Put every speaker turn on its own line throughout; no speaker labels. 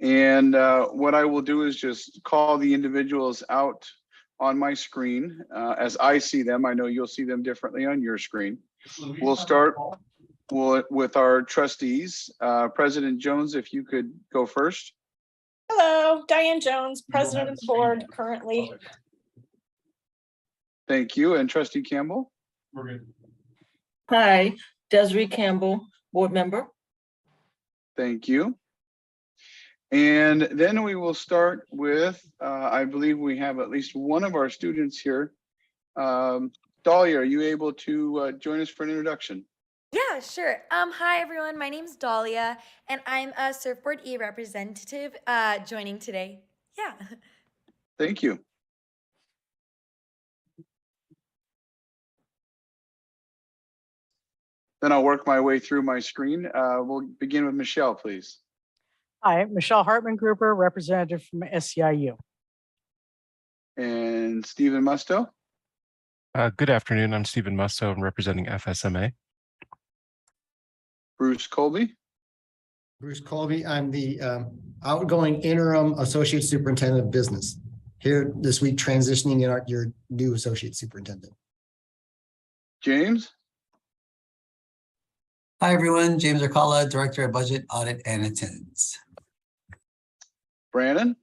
And what I will do is just call the individuals out on my screen as I see them. I know you'll see them differently on your screen. We'll start with our trustees. President Jones, if you could go first.
Hello, Diane Jones, President of the Board currently.
Thank you. And Trustee Campbell?
We're good.
Hi, Desiree Campbell, Board Member.
Thank you. And then we will start with, I believe we have at least one of our students here. Dahlia, are you able to join us for an introduction?
Yeah, sure. Hi, everyone. My name's Dahlia, and I'm a Surfboard E representative joining today. Yeah.
Thank you. Then I'll work my way through my screen. We'll begin with Michelle, please.
Hi, Michelle Hartman Gruber, representative from SEIU.
And Stephen Musto.
Good afternoon. I'm Stephen Musto. I'm representing FSMA.
Bruce Colby.
Bruce Colby. I'm the outgoing interim associate superintendent of business here this week, transitioning in your new associate superintendent.
James.
Hi, everyone. James Arcala, Director of Budget, Audit, and Attendance.
Brandon.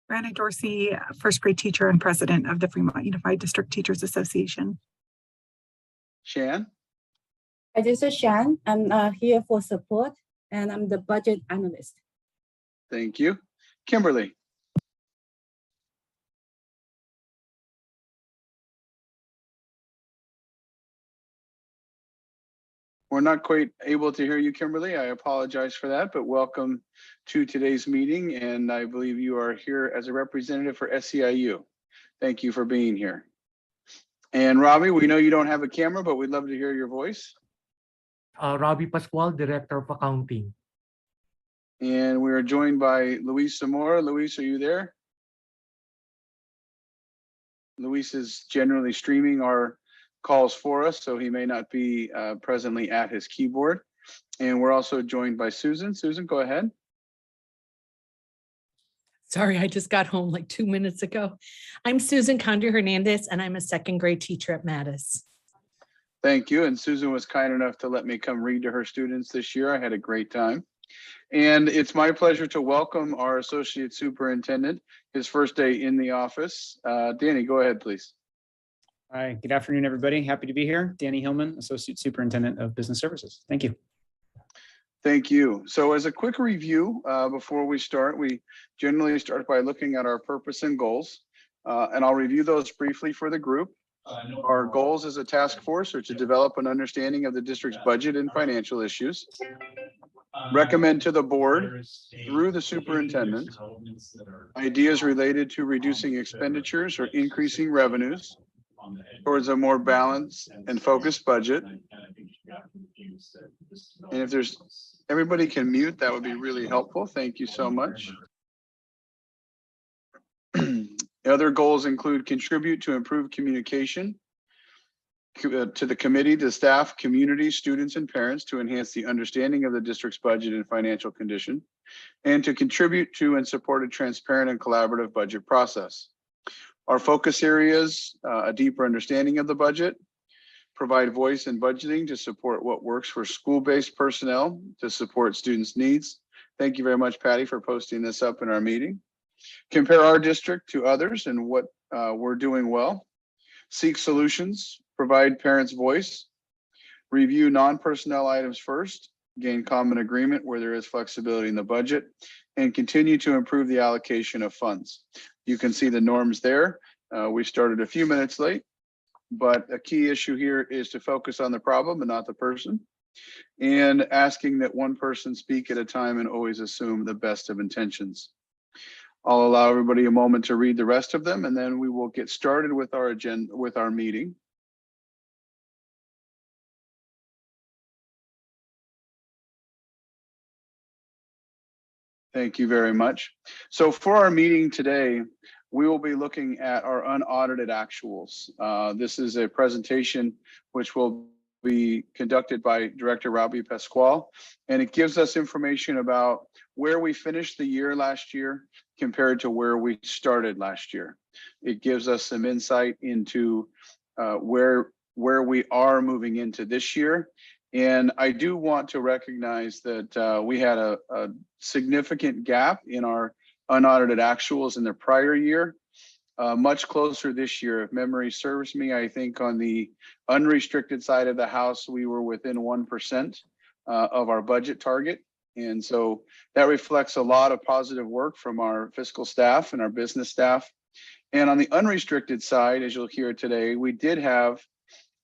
Brandon Dorsey, first grade teacher and president of the Fremont Unified District Teachers Association.
Shan.
This is Shan. I'm here for support, and I'm the budget analyst.
Thank you. Kimberly. We're not quite able to hear you, Kimberly. I apologize for that, but welcome to today's meeting. And I believe you are here as a representative for SEIU. Thank you for being here. And Robbie, we know you don't have a camera, but we'd love to hear your voice.
Robbie Pascual, Director of Accounting.
And we are joined by Luis Zamora. Luis, are you there? Luis is generally streaming our calls for us, so he may not be presently at his keyboard. And we're also joined by Susan. Susan, go ahead.
Sorry, I just got home like 2 minutes ago. I'm Susan Condor Hernandez, and I'm a second grade teacher at Mattis.
Thank you. And Susan was kind enough to let me come read to her students this year. I had a great time. And it's my pleasure to welcome our associate superintendent, his first day in the office. Danny, go ahead, please.
Hi, good afternoon, everybody. Happy to be here. Danny Hillman, Associate Superintendent of Business Services. Thank you.
Thank you. So as a quick review, before we start, we generally start by looking at our purpose and goals. And I'll review those briefly for the group. Our goals as a task force are to develop an understanding of the district's budget and financial issues, recommend to the board through the superintendent ideas related to reducing expenditures or increasing revenues towards a more balanced and focused budget. And if there's everybody can mute, that would be really helpful. Thank you so much. Other goals include contribute to improve communication to the committee, to staff, community, students, and parents to enhance the understanding of the district's budget and financial condition, and to contribute to and support a transparent and collaborative budget process. Our focus areas, a deeper understanding of the budget, provide voice in budgeting to support what works for school-based personnel to support students' needs. Thank you very much, Patty, for posting this up in our meeting. Compare our district to others and what we're doing well. Seek solutions, provide parents voice, review non-personnel items first, gain common agreement where there is flexibility in the budget, and continue to improve the allocation of funds. You can see the norms there. We started a few minutes late, but a key issue here is to focus on the problem and not the person, and asking that one person speak at a time and always assume the best of intentions. I'll allow everybody a moment to read the rest of them, and then we will get started with our agenda, with our meeting. Thank you very much. So for our meeting today, we will be looking at our unaudited actuals. This is a presentation which will be conducted by Director Robbie Pasquale, and it gives us information about where we finished the year last year compared to where we started last year. It gives us some insight into where we are moving into this year. And I do want to recognize that we had a significant gap in our unaudited actuals in the prior year. Much closer this year. If memory serves me, I think on the unrestricted side of the house, we were within 1% of our budget target. And so that reflects a lot of positive work from our fiscal staff and our business staff. And on the unrestricted side, as you'll hear today, we did have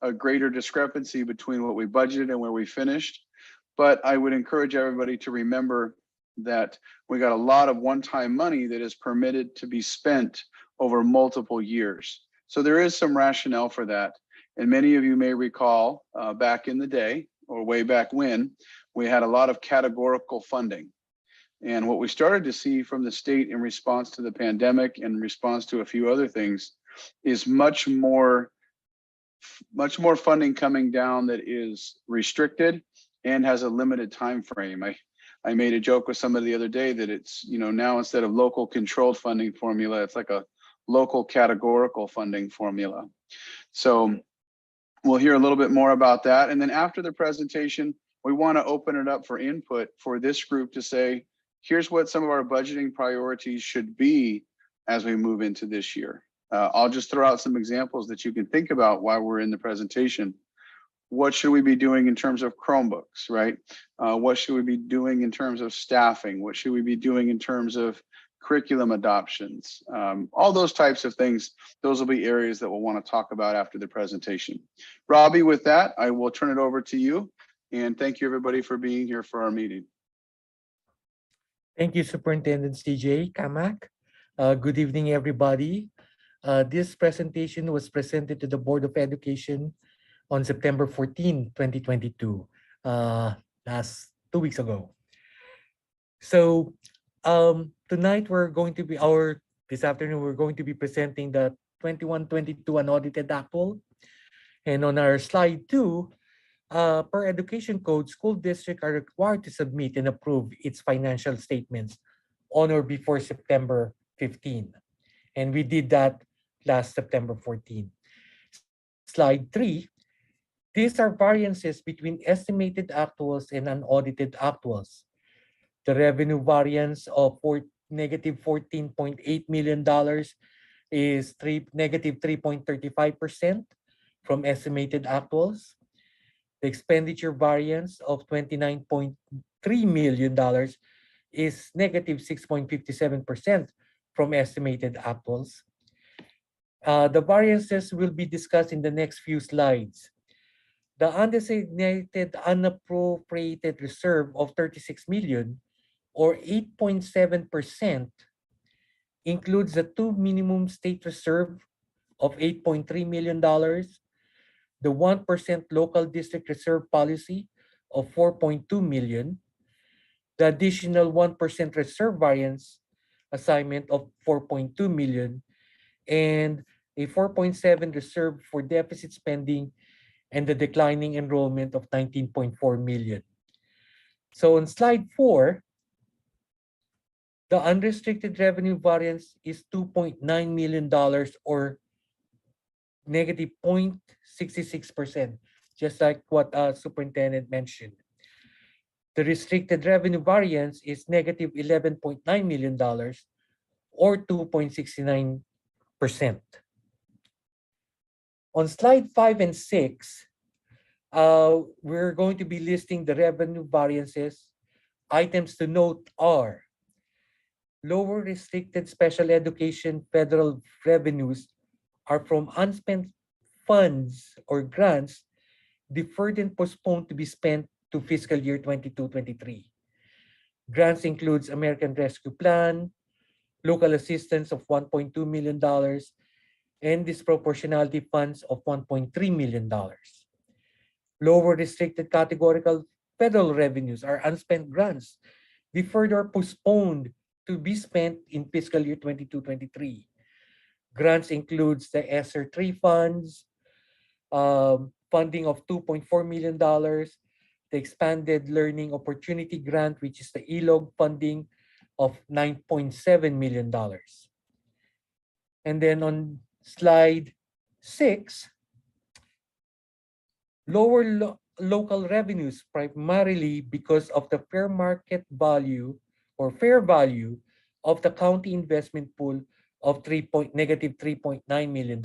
a greater discrepancy between what we budgeted and where we finished. But I would encourage everybody to remember that we got a lot of one-time money that is permitted to be spent over multiple years. So there is some rationale for that. And many of you may recall back in the day, or way back when, we had a lot of categorical funding. And what we started to see from the state in response to the pandemic and in response to a few other things is much more funding coming down that is restricted and has a limited time frame. I made a joke with somebody the other day that it's, now instead of local controlled funding formula, it's like a local categorical funding formula. So we'll hear a little bit more about that. And then after the presentation, we want to open it up for input for this group to say, here's what some of our budgeting priorities should be as we move into this year. I'll just throw out some examples that you can think about while we're in the presentation. What should we be doing in terms of Chromebooks, right? What should we be doing in terms of staffing? What should we be doing in terms of curriculum adoptions? All those types of things, those will be areas that we'll want to talk about after the presentation. Robbie, with that, I will turn it over to you. And thank you everybody for being here for our meeting.
Thank you, Superintendent CJ Kamak. Good evening, everybody. This presentation was presented to the Board of Education on September 14, 2022, last 2 weeks ago. So tonight this afternoon, we're going to be presenting the 21-22 unaudited actual. And on our slide 2, per education code, school districts are required to submit and approve its financial statements on or before September 15. And we did that last September 14. Slide 3, these are variances between estimated actuals and unaudited actuals. The revenue variance of negative $14.8 million is negative 3.35% from estimated actuals. The expenditure variance of $29.3 million is negative 6.57% from estimated actuals. The variances will be discussed in the next few slides. The undesignated unappropriated reserve of $36 million or 8.7% includes the 2 minimum state reserve of $8.3 million, the 1% local district reserve policy of $4.2 million, the additional 1% reserve variance assignment of $4.2 million, and a 4.7 reserve for deficit spending and the declining enrollment of 19.4 million. So on slide 4, the unrestricted revenue variance is $2.9 million or negative 0.66%, just like what Superintendent mentioned. The restricted revenue variance is negative $11.9 million or 2.69%. On slide 5 and 6, we're going to be listing the revenue variances. Items to note are lower restricted special education federal revenues are from unspent funds or grants deferred and postponed to be spent to fiscal year 22-23. Grants includes American Rescue Plan, local assistance of $1.2 million, and disproportionality funds of $1.3 million. Lower restricted categorical federal revenues are unspent grants deferred or postponed to be spent in fiscal year 22-23. Grants includes the ESSER 3 funds, funding of $2.4 million, the Expanded Learning Opportunity Grant, which is the ELOG funding of $9.7 million. And then on slide 6, lower local revenues primarily because of the fair market value or fair value of the county investment pool of negative $3.9 million.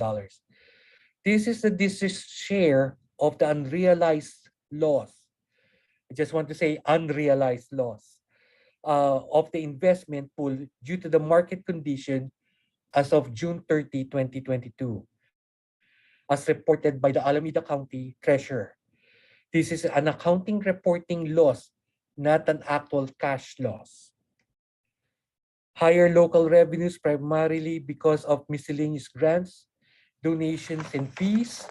This is the district's share of the unrealized loss. I just want to say unrealized loss of the investment pool due to the market condition as of June 30, 2022, as reported by the Alameda County Treasurer. This is an accounting reporting loss, not an actual cash loss. Higher local revenues primarily because of miscellaneous grants, donations, and fees.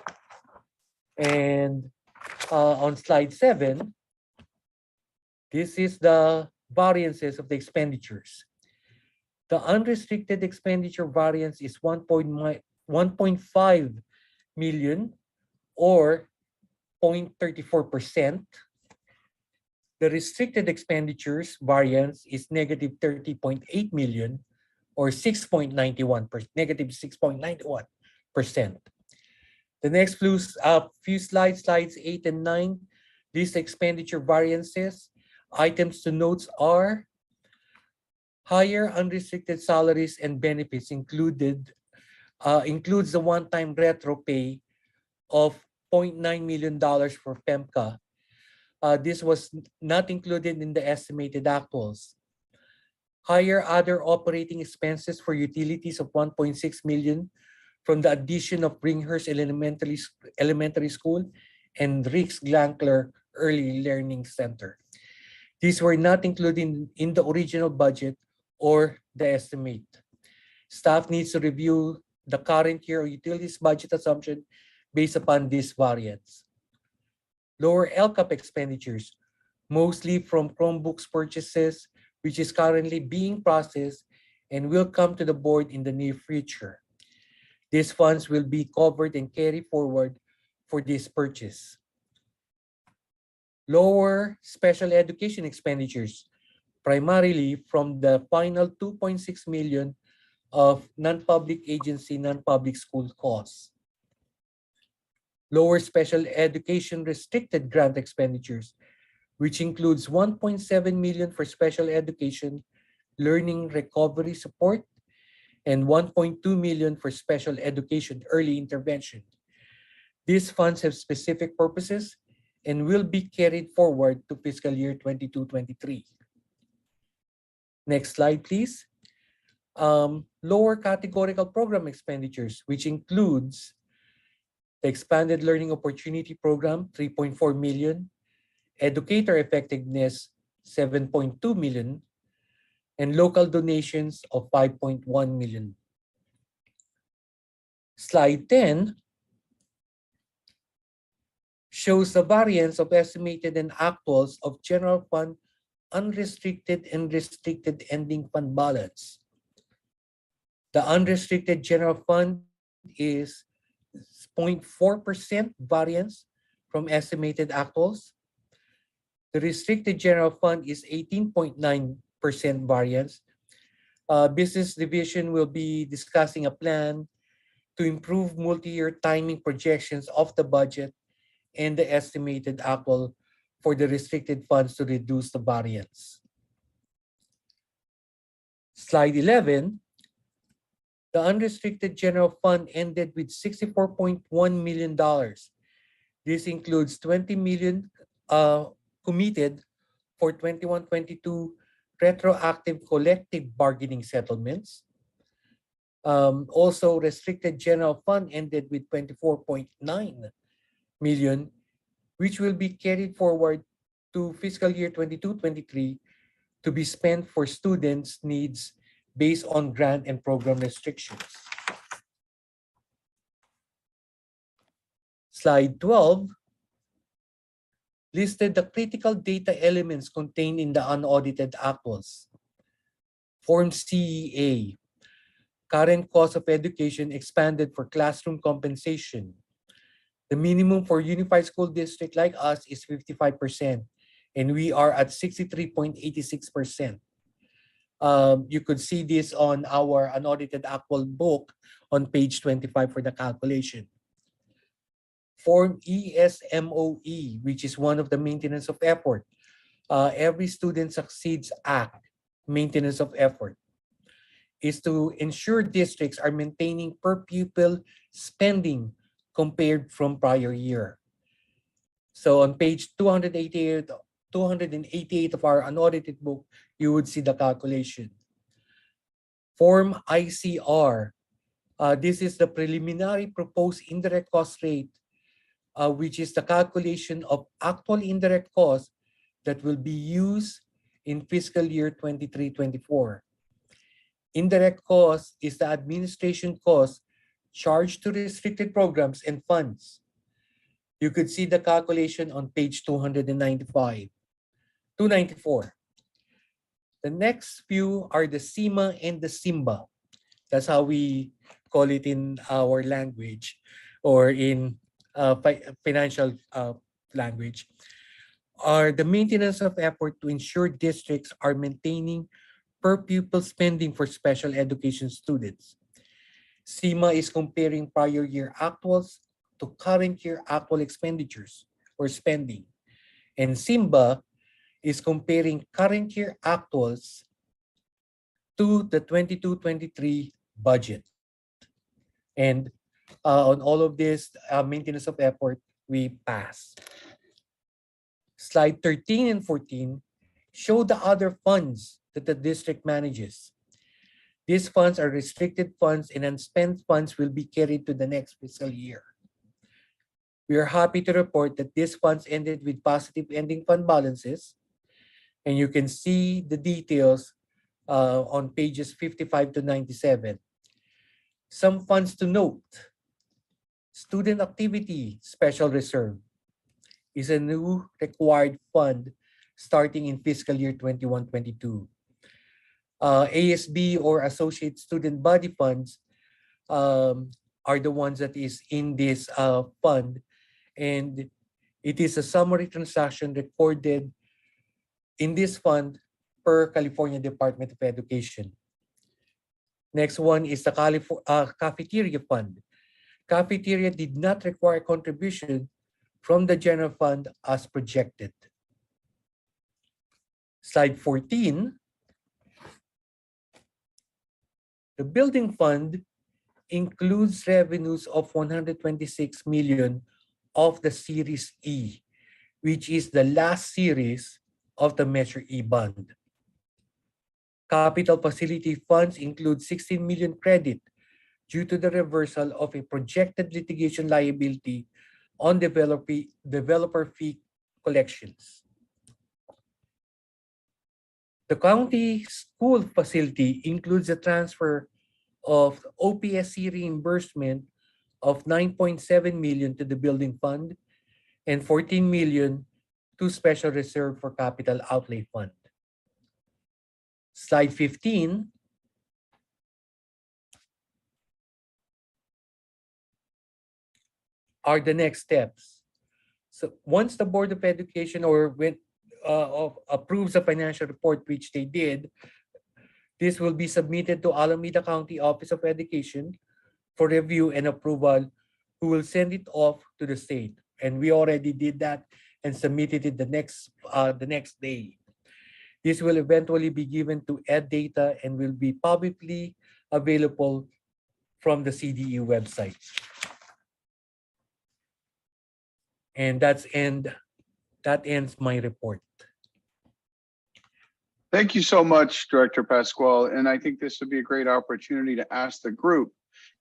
And on slide 7, this is the variances of the expenditures. The unrestricted expenditure variance is 1.5 million or 0.34%. The restricted expenditures variance is negative 30.8 million or 6.91%, negative 6.91%. The next few slides, slides 8 and 9, these expenditure variances. Items to notes are higher unrestricted salaries and benefits includes the one-time retro pay of $0.9 million for PEMCA. This was not included in the estimated actuals. Higher other operating expenses for utilities of 1.6 million from the addition of Bringhurst Elementary School and Rix Glankler Early Learning Center. These were not included in the original budget or the estimate. Staff needs to review the current year utilities budget assumption based upon this variance. Lower LCAP expenditures, mostly from Chromebooks purchases, which is currently being processed and will come to the board in the near future. These funds will be covered and carried forward for this purchase. Lower special education expenditures, primarily from the final 2.6 million of non-public agency, non-public school costs. Lower special education restricted grant expenditures, which includes 1.7 million for special education learning recovery support and 1.2 million for special education early intervention. These funds have specific purposes and will be carried forward to fiscal year 22-23. Next slide, please. Lower categorical program expenditures, which includes the Expanded Learning Opportunity Program, 3.4 million, Educator Effectiveness, 7.2 million, and local donations of 5.1 million. Slide 10 shows the variance of estimated and actuals of general fund unrestricted and restricted ending fund balance. The unrestricted general fund is 0.4% variance from estimated actuals. The restricted general fund is 18.9% variance. Business division will be discussing a plan to improve multi-year timing projections of the budget and the estimated actual for the restricted funds to reduce the variance. Slide 11, the unrestricted general fund ended with $64.1 million. This includes 20 million committed for 21-22 retroactive collective bargaining settlements. Also, restricted general fund ended with 24.9 million, which will be carried forward to fiscal year 22-23 to be spent for students' needs based on grant and program restrictions. Slide 12 listed the critical data elements contained in the unaudited actuals. Form CEA, current cost of education expanded for classroom compensation. The minimum for unified school district like us is 55%, and we are at 63.86%. You could see this on our unaudited actual book on page 25 for the calculation. Form ESMOE, which is one of the maintenance of effort. Every Student Succeeds Act, maintenance of effort, is to ensure districts are maintaining per pupil spending compared from prior year. So on page 288 of our unaudited book, you would see the calculation. Form ICR, this is the preliminary proposed indirect cost rate, which is the calculation of actual indirect costs that will be used in fiscal year 23-24. Indirect cost is the administration cost charged to restricted programs and funds. You could see the calculation on page 294. The next few are the SEMA and the SIMBA. That's how we call it in our language, or in financial language, are the maintenance of effort to ensure districts are maintaining per pupil spending for special education students. SEMA is comparing prior year actuals to current year actual expenditures or spending. And SIMBA is comparing current year actuals to the 22-23 budget. And on all of this maintenance of effort, we pass. Slide 13 and 14 show the other funds that the district manages. These funds are restricted funds, and unspent funds will be carried to the next fiscal year. We are happy to report that these funds ended with positive ending fund balances, and you can see the details on pages 55 to 97. Some funds to note: Student Activity Special Reserve is a new required fund starting in fiscal year 21-22. ASB or Associate Student Body Funds are the ones that is in this fund, and it is a summary transaction recorded in this fund per California Department of Education. Next one is the Cafeteria Fund. Cafeteria did not require contribution from the general fund as projected. Slide 14. The building fund includes revenues of 126 million of the Series E, which is the last series of the Measure E bond. Capital facility funds include 16 million credit due to the reversal of a projected litigation liability on developer fee collections. The county school facility includes a transfer of OPSC reimbursement of 9.7 million to the building fund and 14 million to special reserve for capital outlay fund. Slide 15 are the next steps. So once the Board of Education approves a financial report, which they did, this will be submitted to Alameda County Office of Education for review and approval, who will send it off to the state. And we already did that and submitted it the next day. This will eventually be given to EdData and will be publicly available from the CDE website. And that ends my report.
Thank you so much, Director Pasquale. And I think this would be a great opportunity to ask the group,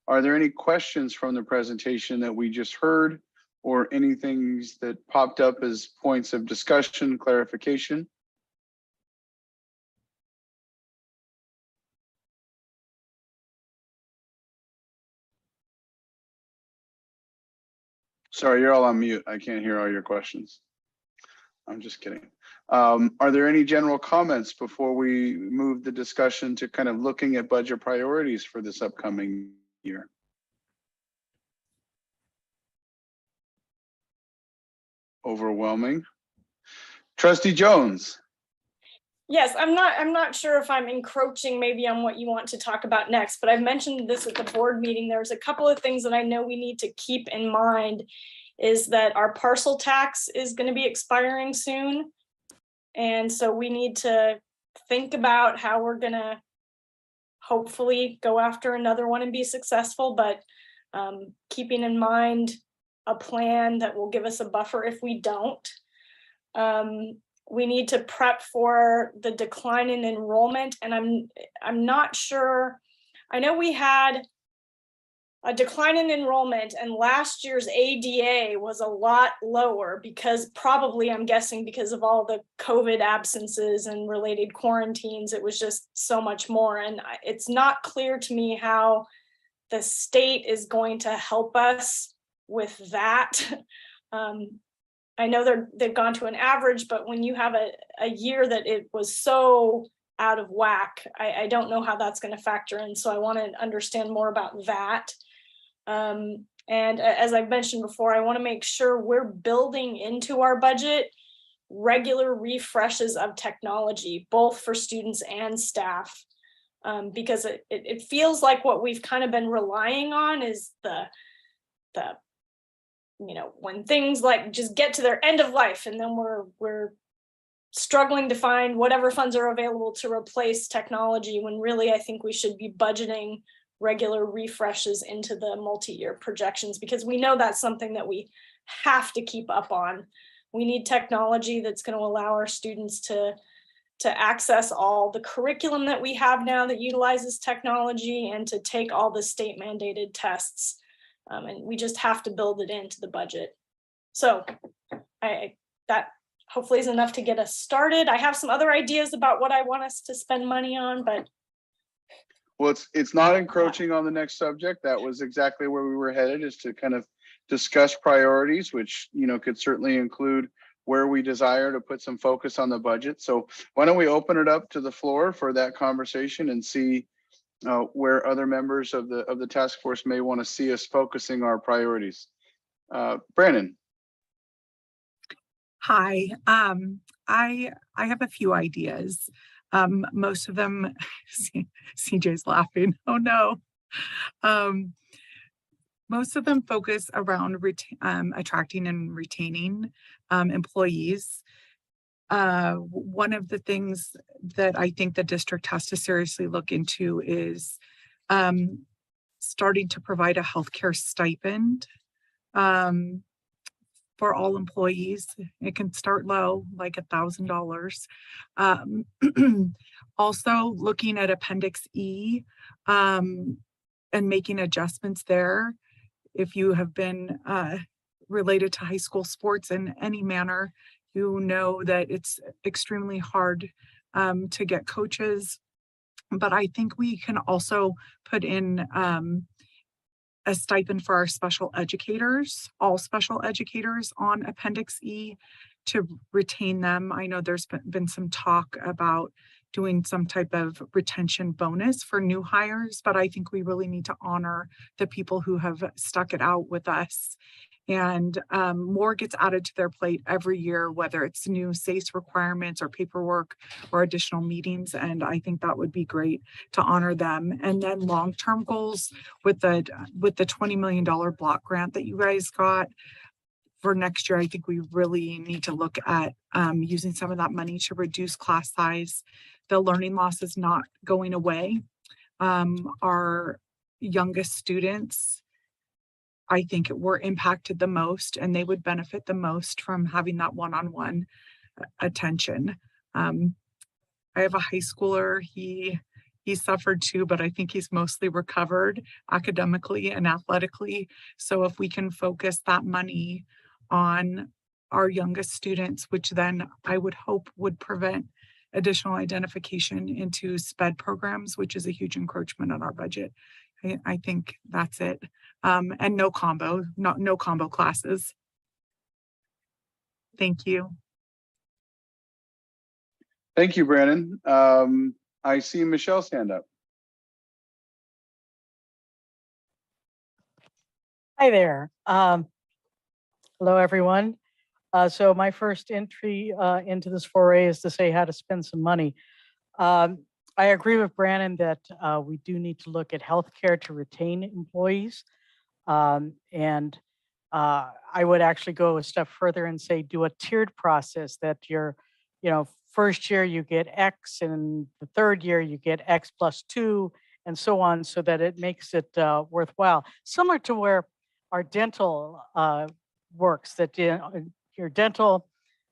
are there any questions from the presentation that we just heard, or anything that popped up as points of discussion, clarification? Sorry, you're all on mute. I can't hear all your questions. I'm just kidding. Are there any general comments before we move the discussion to kind of looking at budget priorities for this upcoming year? overwhelming. Trustee Jones.
Yes, I'm not sure if I'm encroaching maybe on what you want to talk about next, but I've mentioned this at the board meeting. There's a couple of things that I know we need to keep in mind is that our parcel tax is going to be expiring soon. And so we need to think about how we're going to hopefully go after another one and be successful, but keeping in mind a plan that will give us a buffer if we don't. We need to prep for the decline in enrollment, and I'm not sure. I know we had a decline in enrollment, and last year's ADA was a lot lower because probably, I'm guessing, because of all the COVID absences and related quarantines, it was just so much more. And it's not clear to me how the state is going to help us with that. I know they've gone to an average, but when you have a year that it was so out of whack, I don't know how that's going to factor in. So I want to understand more about that. And as I've mentioned before, I want to make sure we're building into our budget regular refreshes of technology, both for students and staff, because it feels like what we've kind of been relying on is the when things like just get to their end of life, and then we're struggling to find whatever funds are available to replace technology, when really I think we should be budgeting regular refreshes into the multi-year projections, because we know that's something that we have to keep up on. We need technology that's going to allow our students to access all the curriculum that we have now that utilizes technology, and to take all the state mandated tests. And we just have to build it into the budget. So that hopefully is enough to get us started. I have some other ideas about what I want us to spend money on, but.
Well, it's not encroaching on the next subject. That was exactly where we were headed, is to kind of discuss priorities, which, could certainly include where we desire to put some focus on the budget. So why don't we open it up to the floor for that conversation and see where other members of the task force may want to see us focusing our priorities. Brandon.
Hi, I have a few ideas. Most of them, CJ's laughing. Oh no. Most of them focus around attracting and retaining employees. One of the things that I think the district has to seriously look into is starting to provide a healthcare stipend for all employees. It can start low, like $1,000. Also looking at Appendix E and making adjustments there. If you have been related to high school sports in any manner, you know that it's extremely hard to get coaches. But I think we can also put in a stipend for our special educators, all special educators on Appendix E, to retain them. I know there's been some talk about doing some type of retention bonus for new hires, but I think we really need to honor the people who have stuck it out with us. And more gets added to their plate every year, whether it's new SACE requirements or paperwork or additional meetings. And I think that would be great to honor them. And then long-term goals with the $20 million block grant that you guys got for next year. I think we really need to look at using some of that money to reduce class size. The learning loss is not going away. Our youngest students, I think, were impacted the most, and they would benefit the most from having that one-on-one attention. I have a high schooler. He suffered too, but I think he's mostly recovered academically and athletically. So if we can focus that money on our youngest students, which then I would hope would prevent additional identification into SPED programs, which is a huge encroachment on our budget. I think that's it. And no combo classes. Thank you.
Thank you, Brandon. I see Michelle's hand up.
Hi there. Hello, everyone. So my first entry into this foray is to say how to spend some money. I agree with Brandon that we do need to look at healthcare to retain employees. And I would actually go a step further and say do a tiered process that first year you get X and the third year you get X plus 2 and so on, so that it makes it worthwhile. Similar to where our dental works, that your dental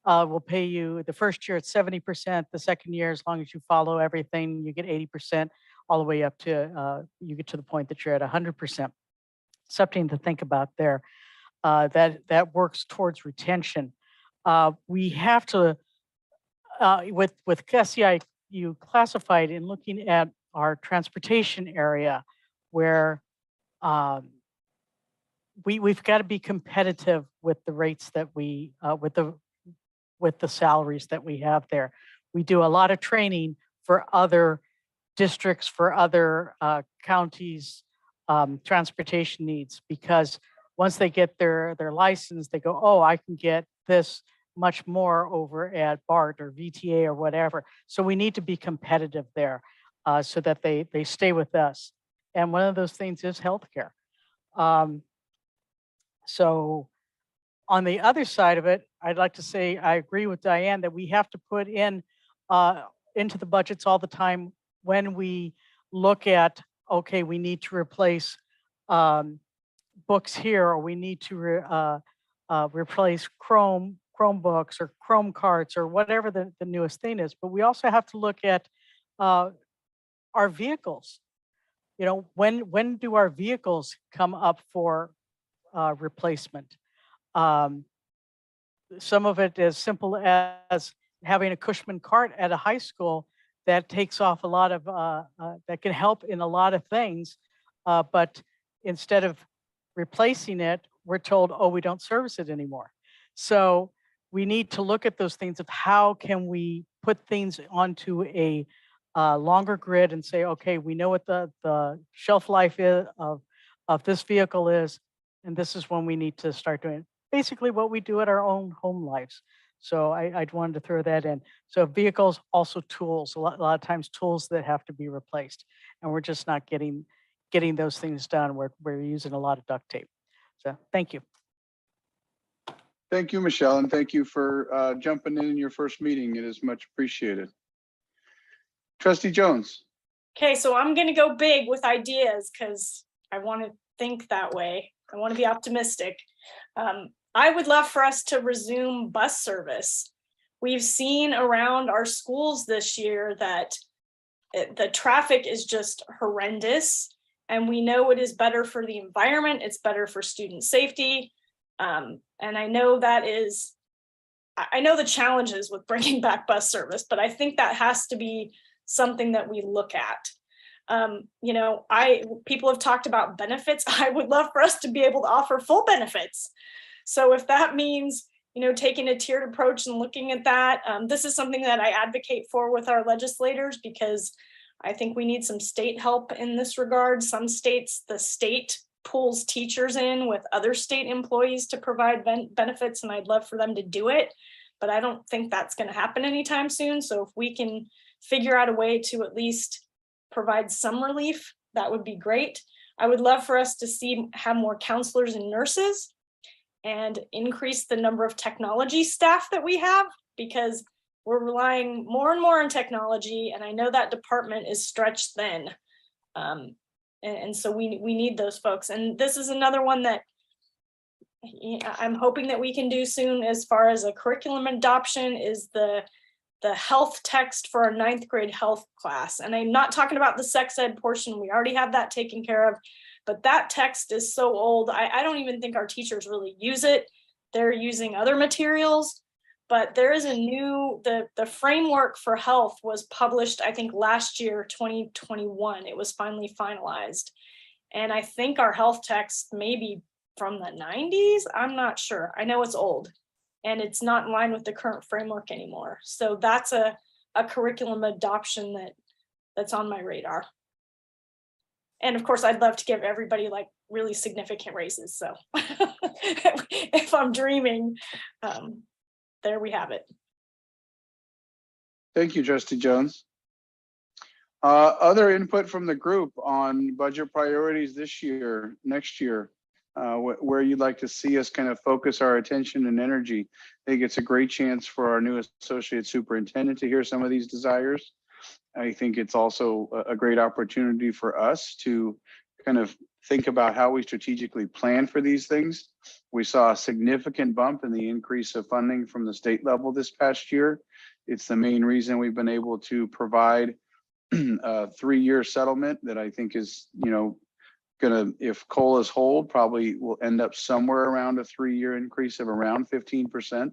will pay you the first year at 70%, the second year, as long as you follow everything, you get 80%, all the way up to you get to the point that you're at 100%. Something to think about there. That works towards retention. We have to, with SEI, you classified in looking at our transportation area, where we've got to be competitive with the rates that we with the salaries that we have there. We do a lot of training for other districts, for other counties, transportation needs, because once they get their license, they go, oh, I can get this much more over at BART or VTA or whatever. So we need to be competitive there so that they stay with us. And one of those things is healthcare. So on the other side of it, I'd like to say I agree with Diane that we have to put in into the budgets all the time when we look at, okay, we need to replace books here, or we need to replace Chromebooks or Chrome carts or whatever the newest thing is. But we also have to look at our vehicles. When do our vehicles come up for replacement? Some of it as simple as having a Cushman cart at a high school that takes off a lot of, that can help in a lot of things. But instead of replacing it, we're told, oh, we don't service it anymore. So we need to look at those things of how can we put things onto a longer grid and say, okay, we know what the shelf life is of this vehicle is, and this is when we need to start doing basically what we do at our own home lives. So I'd wanted to throw that in. So vehicles, also tools, a lot of times tools that have to be replaced, and we're just not getting those things done. We're using a lot of duct tape. So thank you.
Thank you, Michelle, and thank you for jumping in your first meeting. It is much appreciated. Trustee Jones.
Okay, so I'm going to go big with ideas because I want to think that way. I want to be optimistic. I would love for us to resume bus service. We've seen around our schools this year that the traffic is just horrendous, and we know it is better for the environment. It's better for student safety. And I know I know the challenges with bringing back bus service, but I think that has to be something that we look at. People have talked about benefits. I would love for us to be able to offer full benefits. So if that means, taking a tiered approach and looking at that, this is something that I advocate for with our legislators, because I think we need some state help in this regard. Some states, the state pulls teachers in with other state employees to provide benefits, and I'd love for them to do it, but I don't think that's going to happen anytime soon. So if we can figure out a way to at least provide some relief, that would be great. I would love for us to have more counselors and nurses and increase the number of technology staff that we have, because we're relying more and more on technology, and I know that department is stretched thin. And so we need those folks. And this is another one that I'm hoping that we can do soon as far as a curriculum adoption, is the health text for our 9th grade health class. And I'm not talking about the sex ed portion. We already have that taken care of, but that text is so old. I don't even think our teachers really use it. They're using other materials, but there is the framework for health was published, I think last year, 2021, it was finally finalized. And I think our health text may be from the 90s. I'm not sure. I know it's old, and it's not in line with the current framework anymore. So that's a curriculum adoption that's on my radar. And of course, I'd love to give everybody like really significant raises. So if I'm dreaming, there we have it.
Thank you, Trustee Jones. Other input from the group on budget priorities this year, next year, where you'd like to see us kind of focus our attention and energy. I think it's a great chance for our new associate superintendent to hear some of these desires. I think it's also a great opportunity for us to kind of think about how we strategically plan for these things. We saw a significant bump in the increase of funding from the state level this past year. It's the main reason we've been able to provide a 3-year settlement that I think is, gonna, if COLAs hold, probably will end up somewhere around a 3-year increase of around 15%.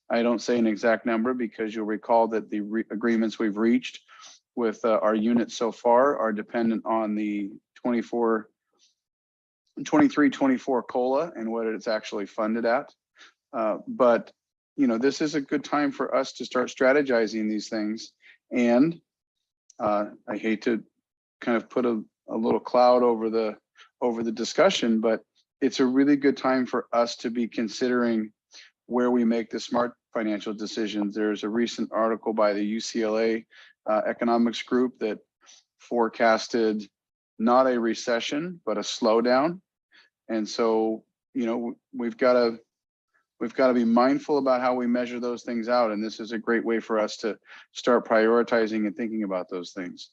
I don't say an exact number because you'll recall that the agreements we've reached with our units so far are dependent on the 23-24 COLA and what it's actually funded at. But this is a good time for us to start strategizing these things. And I hate to kind of put a little cloud over the discussion, but it's a really good time for us to be considering where we make the smart financial decisions. There's a recent article by the UCLA economics group that forecasted not a recession, but a slowdown. And so, we've got to be mindful about how we measure those things out. And this is a great way for us to start prioritizing and thinking about those things.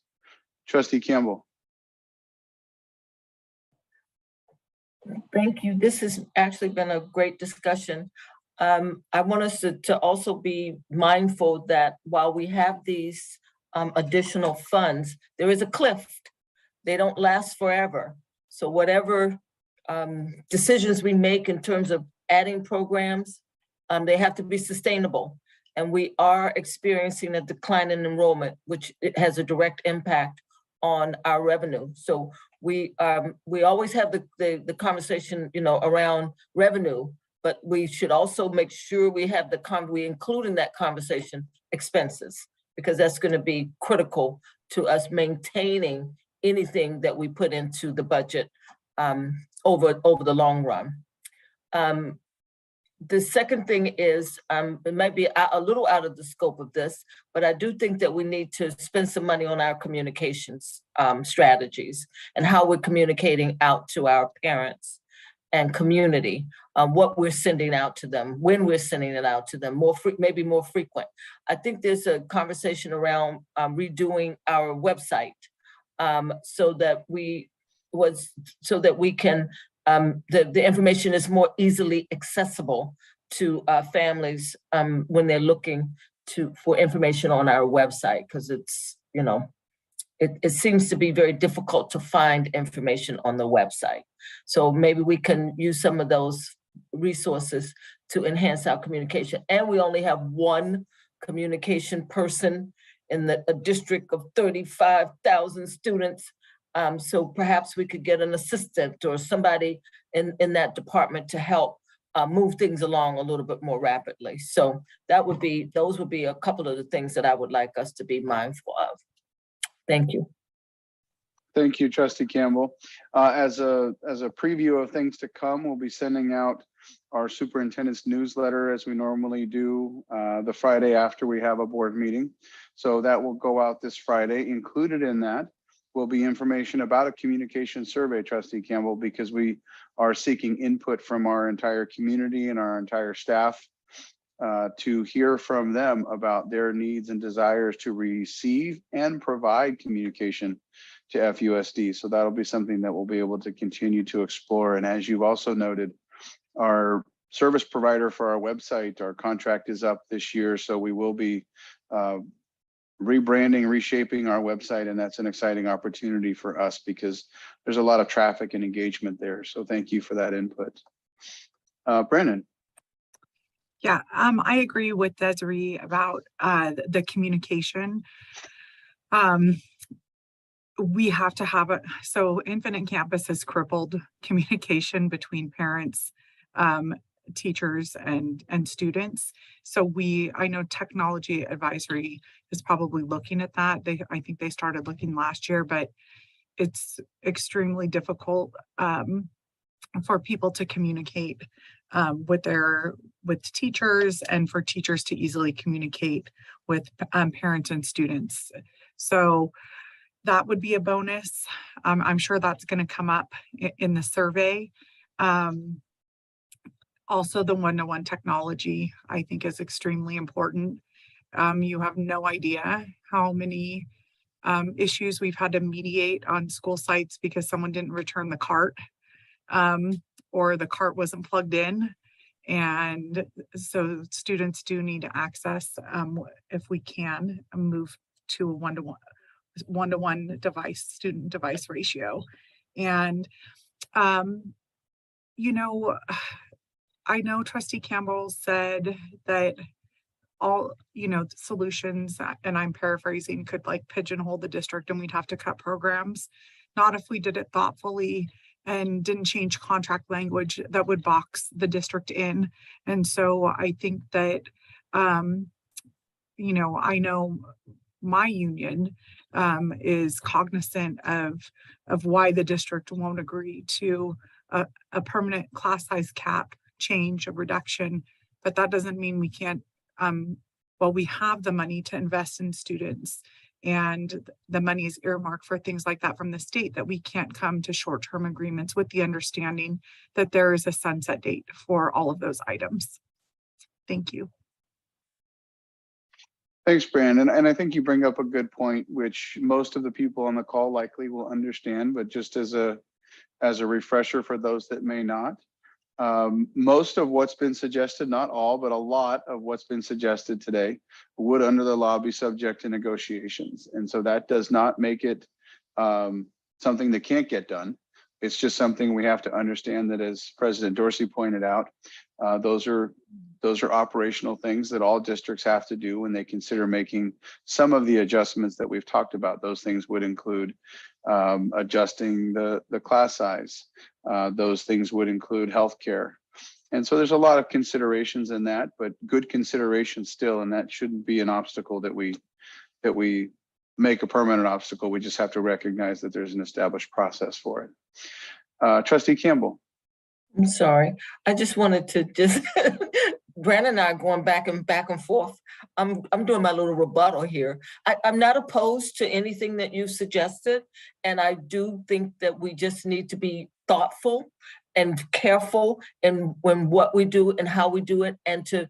Trustee Campbell.
Thank you. This has actually been a great discussion. I want us to also be mindful that while we have these additional funds, there is a cliff. They don't last forever. So whatever decisions we make in terms of adding programs, they have to be sustainable. And we are experiencing a decline in enrollment, which it has a direct impact on our revenue. So we always have the conversation, around revenue, but we should also make sure we have we include in that conversation expenses, because that's going to be critical to us maintaining anything that we put into the budget over the long run. The second thing is, it might be a little out of the scope of this, but I do think that we need to spend some money on our communications strategies and how we're communicating out to our parents and community, what we're sending out to them, when we're sending it out to them, maybe more frequent. I think there's a conversation around redoing our website so that we can the information is more easily accessible to families when they're looking for information on our website, because it's, it seems to be very difficult to find information on the website. So maybe we can use some of those resources to enhance our communication. And we only have one communication person in a district of 35,000 students. So perhaps we could get an assistant or somebody in that department to help move things along a little bit more rapidly. So those would be a couple of the things that I would like us to be mindful of. Thank you.
Thank you, Trustee Campbell. As a preview of things to come, we'll be sending out our superintendent's newsletter as we normally do the Friday after we have a board meeting. So that will go out this Friday. Included in that will be information about a communication survey, Trustee Campbell, because we are seeking input from our entire community and our entire staff to hear from them about their needs and desires to receive and provide communication to FUSD. So that'll be something that we'll be able to continue to explore. And as you've also noted, our service provider for our website, our contract is up this year. So we will be rebranding, reshaping our website, and that's an exciting opportunity for us because there's a lot of traffic and engagement there. So thank you for that input. Brandon.
Yeah, I agree with Desiree about the communication. We have to have so Infinite Campus has crippled communication between parents, teachers and students. So I know Technology Advisory is probably looking at that. I think they started looking last year, but it's extremely difficult for people to communicate with teachers, and for teachers to easily communicate with parents and students. So that would be a bonus. I'm sure that's going to come up in the survey. Also, the one-to-one technology, I think, is extremely important. You have no idea how many issues we've had to mediate on school sites because someone didn't return the cart, or the cart wasn't plugged in. And so students do need to access, if we can, move to a one-to-one device, student device ratio. And, you know, I know Trustee Campbell said that all, solutions, and I'm paraphrasing, could like pigeonhole the district and we'd have to cut programs. Not if we did it thoughtfully and didn't change contract language that would box the district in. And so I think that, I know my union is cognizant of why the district won't agree to a permanent class size cap change, a reduction, but that doesn't mean we can't, we have the money to invest in students, and the money is earmarked for things like that from the state, that we can't come to short-term agreements with the understanding that there is a sunset date for all of those items. Thank you.
Thanks, Brandon. And I think you bring up a good point, which most of the people on the call likely will understand, but just as a refresher for those that may not, most of what's been suggested, not all, but a lot of what's been suggested today would under the law be subject to negotiations. And so that does not make it something that can't get done. It's just something we have to understand that, as President Dorsey pointed out, those are operational things that all districts have to do when they consider making some of the adjustments that we've talked about. Those things would include adjusting the class size. Those things would include healthcare. And so there's a lot of considerations in that, but good consideration still, and that shouldn't be an obstacle that we make a permanent obstacle. We just have to recognize that there's an established process for it. Trustee Campbell.
I'm sorry. I just wanted to Brandon and I are going back and forth. I'm doing my little rebuttal here. I'm not opposed to anything that you suggested. And I do think that we just need to be thoughtful and careful in what we do and how we do it, and to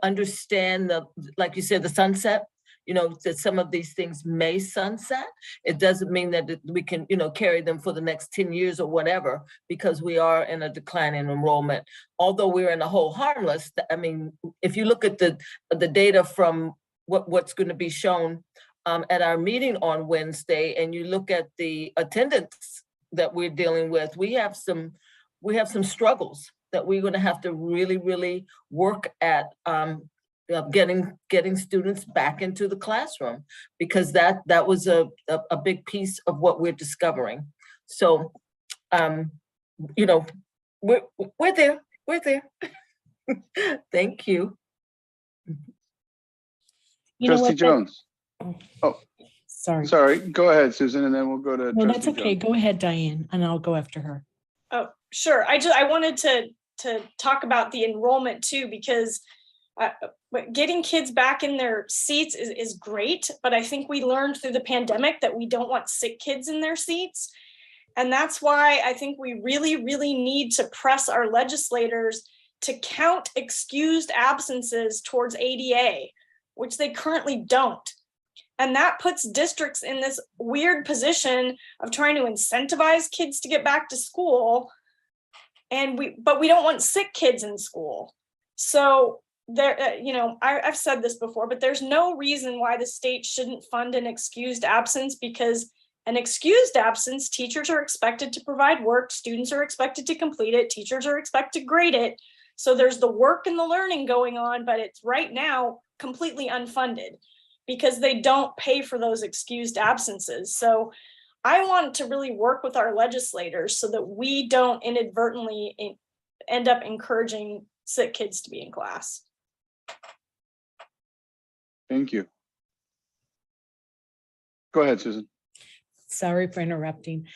understand like you said, the sunset. That some of these things may sunset. It doesn't mean that we can, carry them for the next 10 years or whatever, because we are in a decline in enrollment. Although we're in a whole harmless, I mean, if you look at the data from what's going to be shown at our meeting on Wednesday, and you look at the attendance that we're dealing with, we have some struggles that we're going to have to really, really work at. Getting students back into the classroom, because that was a big piece of what we're discovering. So, we're there. Thank you.
Trustee Jones. Oh,
Sorry.
Go ahead, Susan, and then we'll go to.
No,
Trustee
that's okay.
Jones.
Go ahead, Diane, and I'll go after her.
Oh, sure. I wanted to talk about the enrollment too, because getting kids back in their seats is great, but I think we learned through the pandemic that we don't want sick kids in their seats. And that's why I think we really, really need to press our legislators to count excused absences towards ADA, which they currently don't. And that puts districts in this weird position of trying to incentivize kids to get back to school. But we don't want sick kids in school. So there, I've said this before, but there's no reason why the state shouldn't fund an excused absence, because an excused absence, teachers are expected to provide work, students are expected to complete it, teachers are expected to grade it. So there's the work and the learning going on, but it's right now completely unfunded because they don't pay for those excused absences. So I want to really work with our legislators so that we don't inadvertently end up encouraging sick kids to be in class.
Thank you. Go ahead, Susan.
Sorry for interrupting.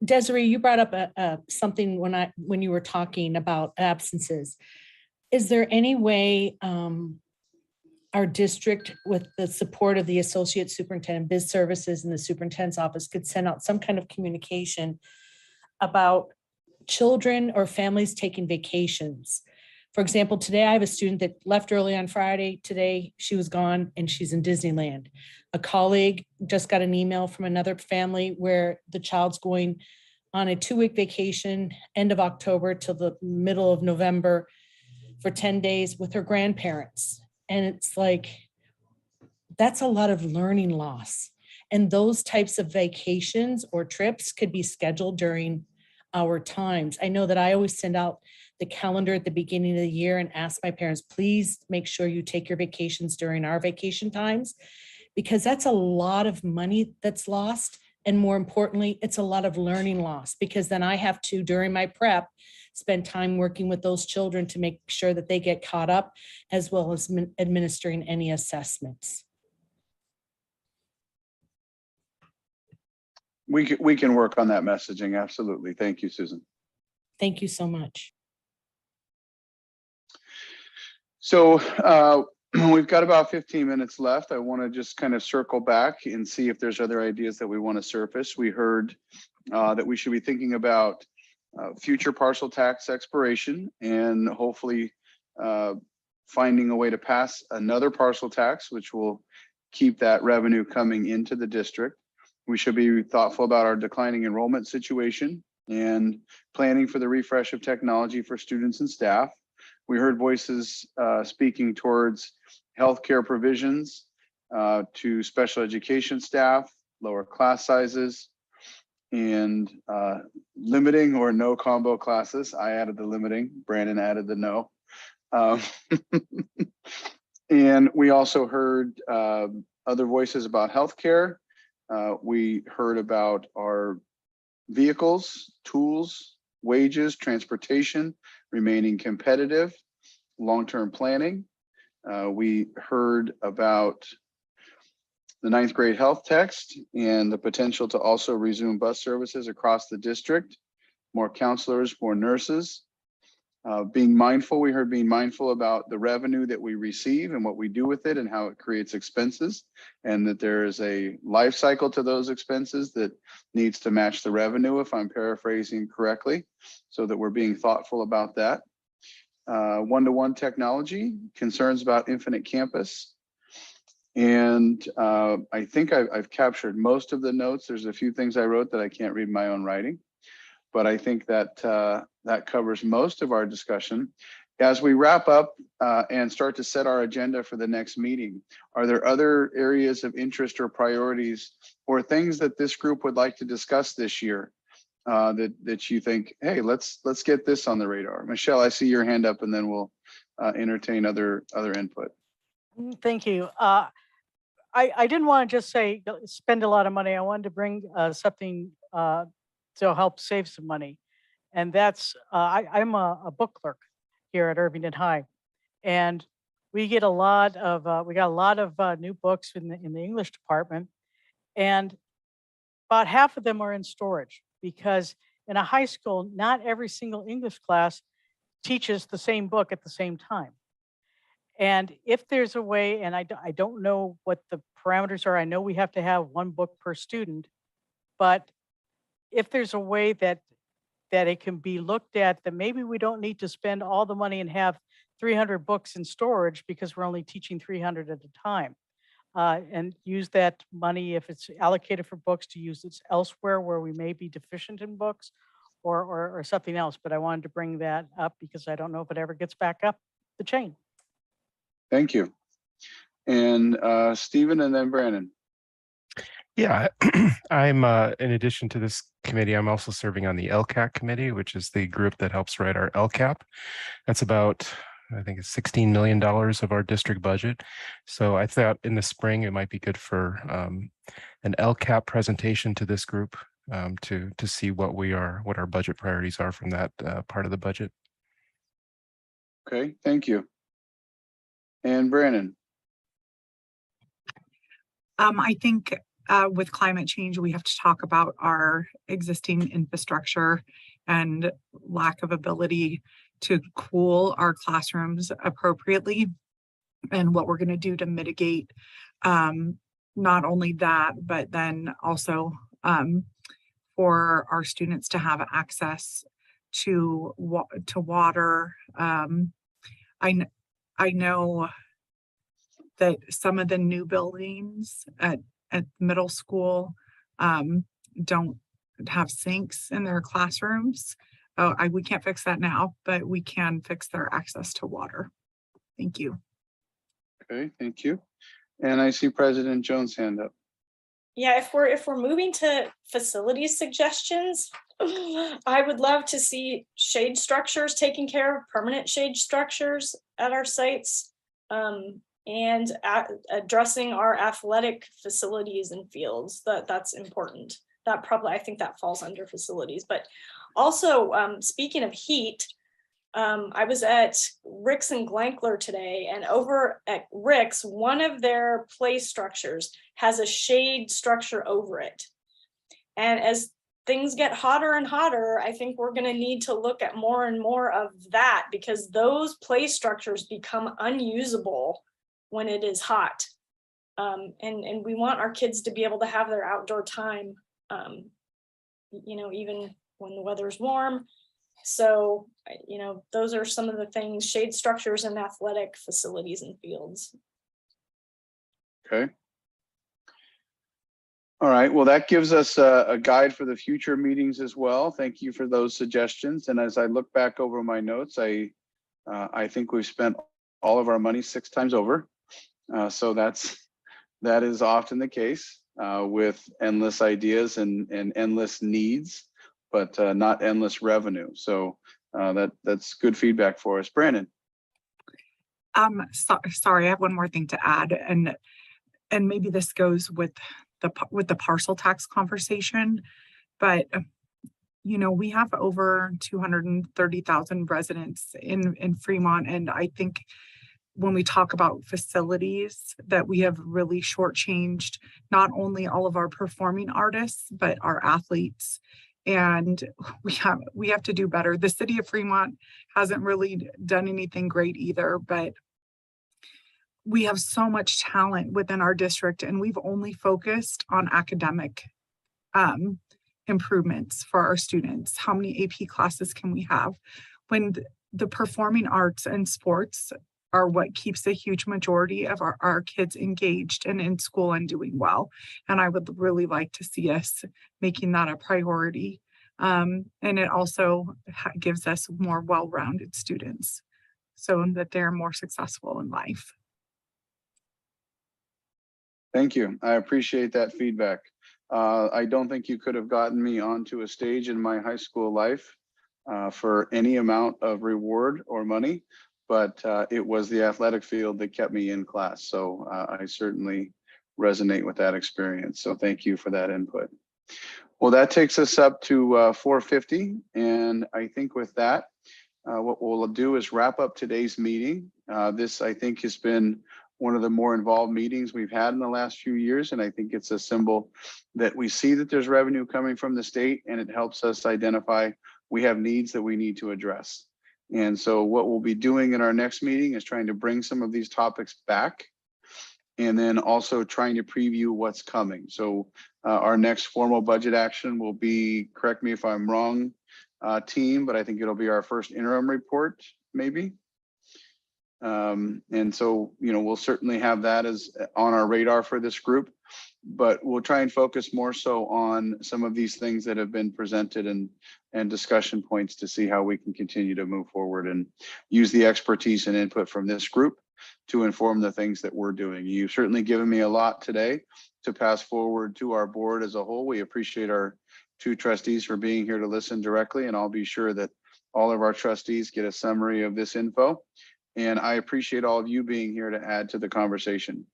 Desiree, you brought up something when you were talking about absences. Is there any way our district, with the support of the Associate Superintendent, Biz Services, and the Superintendent's Office, could send out some kind of communication about children or families taking vacations? For example, today I have a student that left early on Friday. Today she was gone and she's in Disneyland. A colleague just got an email from another family where the child's going on a 2-week vacation, end of October till the middle of November for 10 days with her grandparents. And it's like, that's a lot of learning loss. And those types of vacations or trips could be scheduled during our times. I know that I always send out the calendar at the beginning of the year and ask my parents, please make sure you take your vacations during our vacation times, because that's a lot of money that's lost. And more importantly, it's a lot of learning loss, because then I have to, during my prep, spend time working with those children to make sure that they get caught up, as well as administering any assessments.
We can work on that messaging. Absolutely. Thank you, Susan.
Thank you so much.
So we've got about 15 minutes left. I want to just kind of circle back and see if there's other ideas that we want to surface. We heard that we should be thinking about future parcel tax expiration and hopefully finding a way to pass another parcel tax, which will keep that revenue coming into the district. We should be thoughtful about our declining enrollment situation and planning for the refresh of technology for students and staff. We heard voices speaking towards healthcare provisions to special education staff, lower class sizes, and limiting or no combo classes. I added the limiting, Brandon added the no. And we also heard other voices about healthcare. We heard about our vehicles, tools, wages, transportation, remaining competitive, long-term planning. We heard about the 9th grade health text and the potential to also resume bus services across the district, more counselors, more nurses. Being mindful, we heard being mindful about the revenue that we receive and what we do with it and how it creates expenses, and that there is a life cycle to those expenses that needs to match the revenue, if I'm paraphrasing correctly, so that we're being thoughtful about that. One-to-one technology, concerns about Infinite Campus. And I think I've captured most of the notes. There's a few things I wrote that I can't read my own writing, but I think that that covers most of our discussion. As we wrap up and start to set our agenda for the next meeting, are there other areas of interest or priorities or things that this group would like to discuss this year that you think, hey, let's get this on the radar? Michelle, I see your hand up, and then we'll entertain other input.
Thank you. I didn't want to just say spend a lot of money. I wanted to bring something to help save some money. And that's, I'm a book clerk here at Irvington High. And we got a lot of new books in the English department. And about half of them are in storage, because in a high school, not every single English class teaches the same book at the same time. And if there's a way, and I don't know what the parameters are, I know we have to have one book per student, but if there's a way that it can be looked at, that maybe we don't need to spend all the money and have 300 books in storage, because we're only teaching 300 at a time. And use that money, if it's allocated for books, to use it elsewhere where we may be deficient in books or something else. But I wanted to bring that up because I don't know if it ever gets back up the chain.
Thank you. And Stephen, and then Brandon.
Yeah, I'm in addition to this committee, I'm also serving on the LCAP committee, which is the group that helps write our LCAP. That's about, I think it's $16 million of our district budget. So I thought in the spring, it might be good for an LCAP presentation to this group to see what our budget priorities are from that part of the budget.
Okay, thank you. And Brandon.
I think with climate change, we have to talk about our existing infrastructure and lack of ability to cool our classrooms appropriately, and what we're going to do to mitigate not only that, but then also for our students to have access to water. I know that some of the new buildings at middle school don't have sinks in their classrooms. We can't fix that now, but we can fix their access to water. Thank you.
Okay, thank you. And I see President Jones' hand up.
Yeah, if we're moving to facilities suggestions, I would love to see shade structures taken care of, permanent shade structures at our sites, and addressing our athletic facilities and fields. That's important. That probably, I think that falls under facilities. But also, speaking of heat, I was at Rick's and Glankler today, and over at Rick's, one of their play structures has a shade structure over it. And as things get hotter and hotter, I think we're going to need to look at more and more of that, because those play structures become unusable when it is hot. And we want our kids to be able to have their outdoor time, even when the weather's warm. So, those are some of the things: shade structures and athletic facilities and fields.
Okay. All right, well, that gives us a guide for the future meetings as well. Thank you for those suggestions. And as I look back over my notes, I think we've spent all of our money 6 times over. So that is often the case with endless ideas and endless needs, but not endless revenue. So that's good feedback for us. Brandon.
Sorry, I have one more thing to add, and maybe this goes with the parcel tax conversation, but we have over 230,000 residents in Fremont, and I think when we talk about facilities, that we have really shortchanged not only all of our performing artists, but our athletes. And we have to do better. The city of Fremont hasn't really done anything great either, but we have so much talent within our district, and we've only focused on academic improvements for our students. How many AP classes can we have? When the performing arts and sports are what keeps a huge majority of our kids engaged and in school and doing well. And I would really like to see us making that a priority. And it also gives us more well-rounded students so that they're more successful in life.
Thank you. I appreciate that feedback. I don't think you could have gotten me onto a stage in my high school life for any amount of reward or money, but it was the athletic field that kept me in class. So I certainly resonate with that experience. So thank you for that input. Well, that takes us up to 4:50. And I think with that, what we'll do is wrap up today's meeting. This, I think, has been one of the more involved meetings we've had in the last few years. And I think it's a symbol that we see that there's revenue coming from the state, and it helps us identify we have needs that we need to address. And so what we'll be doing in our next meeting is trying to bring some of these topics back, and then also trying to preview what's coming. So our next formal budget action will be, correct me if I'm wrong, team, but I think it'll be our first interim report, maybe. And so, we'll certainly have that as on our radar for this group, but we'll try and focus more so on some of these things that have been presented and discussion points to see how we can continue to move forward and use the expertise and input from this group to inform the things that we're doing. You've certainly given me a lot today to pass forward to our board as a whole. We appreciate our 2 trustees for being here to listen directly, and I'll be sure that all of our trustees get a summary of this info. And I appreciate all of you being here to add to the conversation.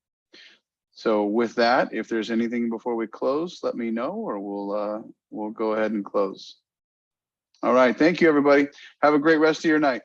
So with that, if there's anything before we close, let me know, or we'll go ahead and close. All right, thank you, everybody. Have a great rest of your night.